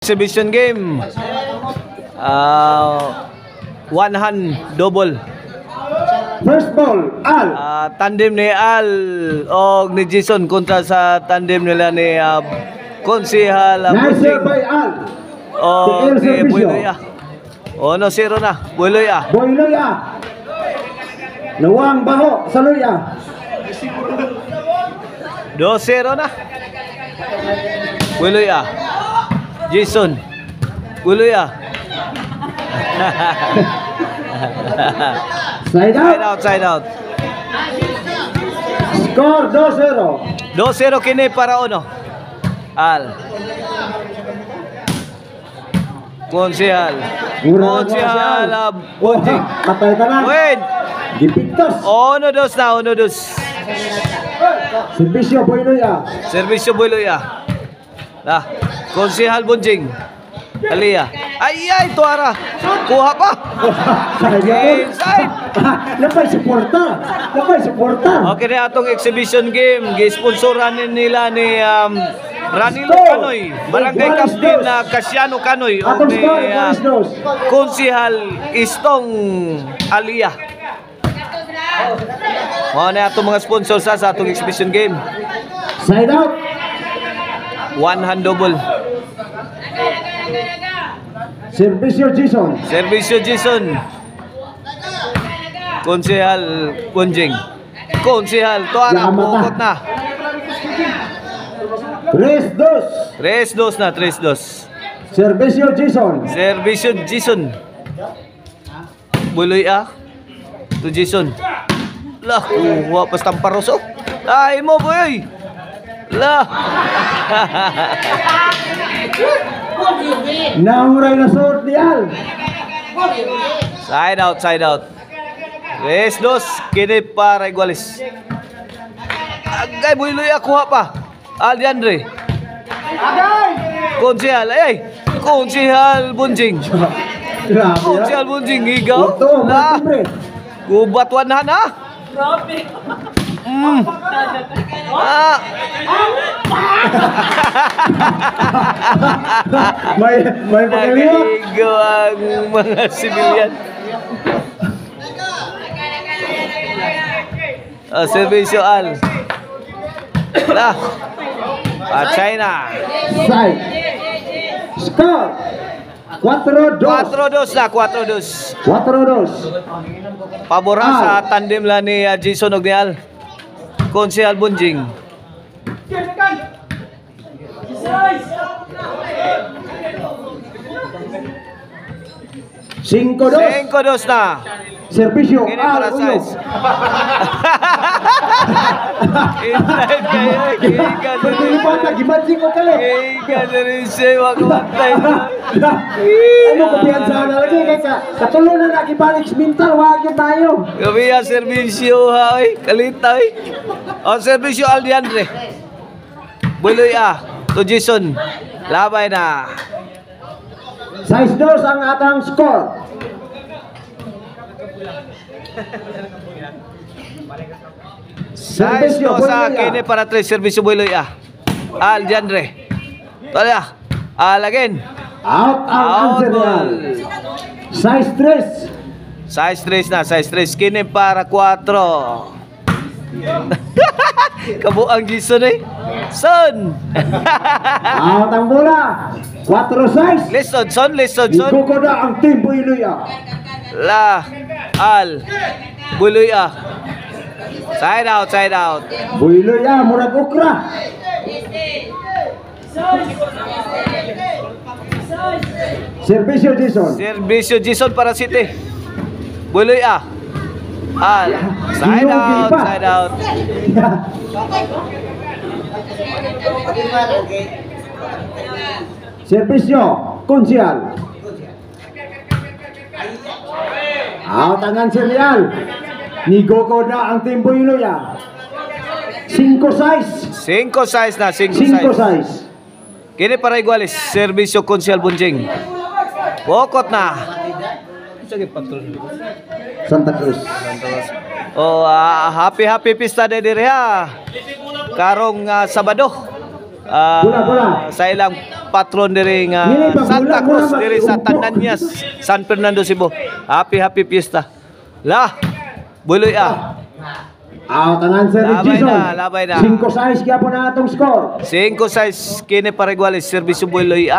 exhibition game. One hand double. First ball, Al. Tandem ni Al o ni Jason kontra sa tandem nila ni Konsehal Nice serve by Al. o ni Builoy. 1-0 na, Builoy. Builoy. Nawang baho sa luya. 2-0 na. Builoy. Jason. Builoy. Side out. Side out. Score 2-0. 2-0 kini para Ono. Al. Konsehal. Bonjing. Patay ka na. Win. Gipiktos. 1-2 na, 1-2. Servisyo Builoy. Servisyo Builoy. Konsehal Bonjing. Alia. Ay, tuara. Kuha pa. Inside. Lapay suporta. Okay na atong exhibition game. Gi-sponsoran nila ni Ranilo Canoy, Barangay Captain na Casiano Canoy o ni Konsehal Istong Alia. Mga na atong mga sponsors sa atong exhibition game. Side out. One hand double. Servisyo Jason. Konsehal Bonjing. Konsehal tuara bukot na. 3-2. 3-2. Servisyo Jason. Buloy to Jason. Lah, kuha pas tamparos. Ay mo boy. Lah. Nahuray na suot ni Al. Side out. 3-2 kini para Iguales. Agay Builoy kuha pa. Aldiandre. Konsehal. Konsehal Bonjing. Konsehal Bonjing higaw. Lah. Gubat wanahan Grabe. May pagkaliwak. Nagigaw ang mga sibilyan. Servisyo Al. Lah. China. Side. Score. 4-2. 4-2. Pabora sa tandem la ni Jason og ni Al. Konsehal Bonjing. 5-2 na. Servisyo Kini para size. Inside kayo. Gimansing ko kali. Rin siya. Wakawantay na. Ano ko piyansa na lagi. Katulo na nakibalik mental. Wag yun tayo. Kami servisyo ha. Kalita. Servisyo Aldiandre. Builoy to Jason. Labay na. 6-2 ang atang score. Servisyo sa kini para 3 servisyo Builoy Aldiandre. Tala. Again. Out ang answer. 6-3. 6-3 na, 6-3 kini para 4. Kabuang Jason Son. Out ang bola. 4-6. Listen, Son. Ikukuda ang team Builoy. La. Al. Builoy Side out. Builoy murag ukra. Servisyo Jason para City. Builoy Al. Side out. Servisyo Konsehal. Out ang answer ni Al. Nigoko na ang team Builoy 5-6. 5-6 na, 5-6. Kini para Iguales, servisyo Konsehal Bonjing. Bokot na. Santa Cruz. Happy pista de dire Karong Sabado. Bola. sa ilang patron diri nga Dili pa, Santa bola, Cruz bola, diri sa upo. Tandañas, San Fernando, Cebu. Happy fiesta. La, buloy Out ang answer ni Labay Jason. na, labay na. 5-6 kaya po na atong score. 5-6 kini Pareguales, serbisyo buloy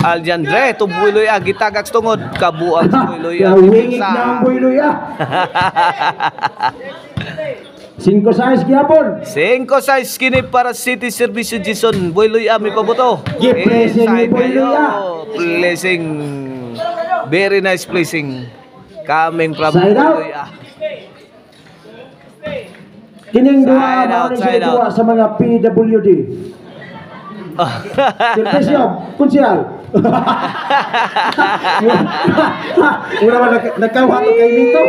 Aljandre to buloy gitagak tungod kabuang buloy Wingit na ang builoy 5-6 kaya po. 5-6 kini para City Serbisyo Jason buloy mi pabuto. Blessing ni Buloy Blessing. Very nice blessing. Coming from Side out. buloy Kining duha Side out, mao ni side siya duha sa mga PWD. Servisyo, kunsyal. Una ba nagkawato kay Nito?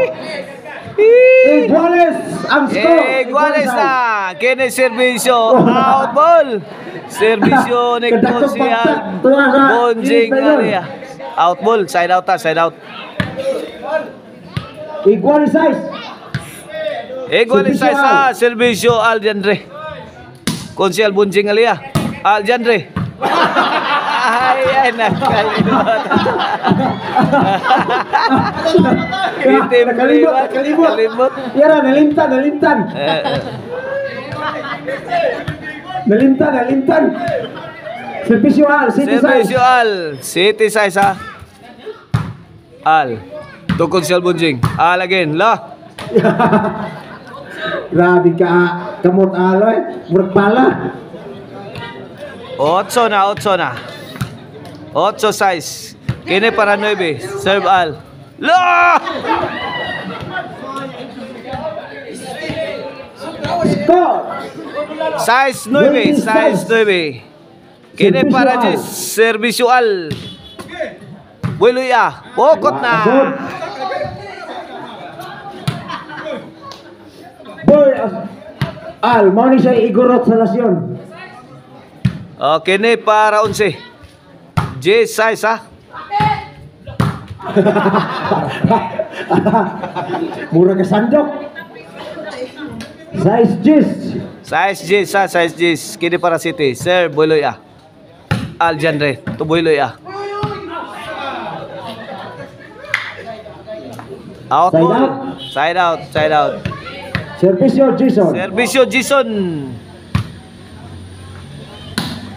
Iguales ang score. Iguales na. Kini serbisyo out ball. Serbisyo ni Konsihan Bonjing area. Out ball, side out side out. Iguales size. Iguales sa serbisyo Aljandre. Konsihan Bonjing area. Aljandre. Ay, nakalimutan. Nakalimot. Yara, nalimtan. Nalimtan. Servisyo Al, City Serbisyo size. Al. City size Al. Tukod si Albunjing. Al again. La. Grabe ka, kamot aloy. Murag pala. 8 na. 8-6. Kini para 9. Serve Al. La! Score. Size 9. Kini para Jis. Serbisyo Al. Buloy Pokot na. Boy, Al, mo ni siya igurot sa lasyon. Kini para 11. Jis size Mura ka sandok. Size G's. Size Jis. Kini para City. Serve Buloy Aljandre. To Buloy Out Side ball. out. Side out. Servisyo Jason. Serbisyo Jason.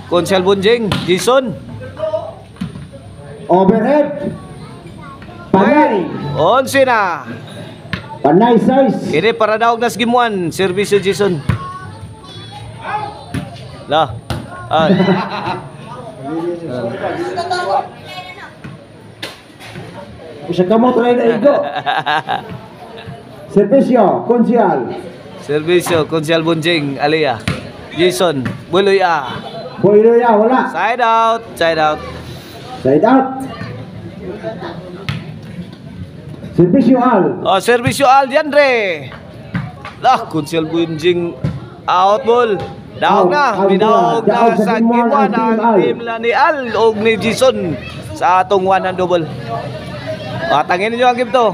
Konsyal Bunjing, Jason. Overhead. Panay. 11 na. Panay size. Kini para daog nas gimuan, serbisyo Jason. La. Isa ka mo try na igo. Servisyo, konsyal. Serbisyo Konsyal Bunjing, Alia. Jason, Buloy Boylo ya, wala. Side out. Side out. Servisyo Al. Serbisyo Aljandre. Lah, Konsyal Bunjing out ball. Daog na, binaog na sa gimuan ang team ni Al og ni Jason sa atong one and double. Tangin niyo ang game to.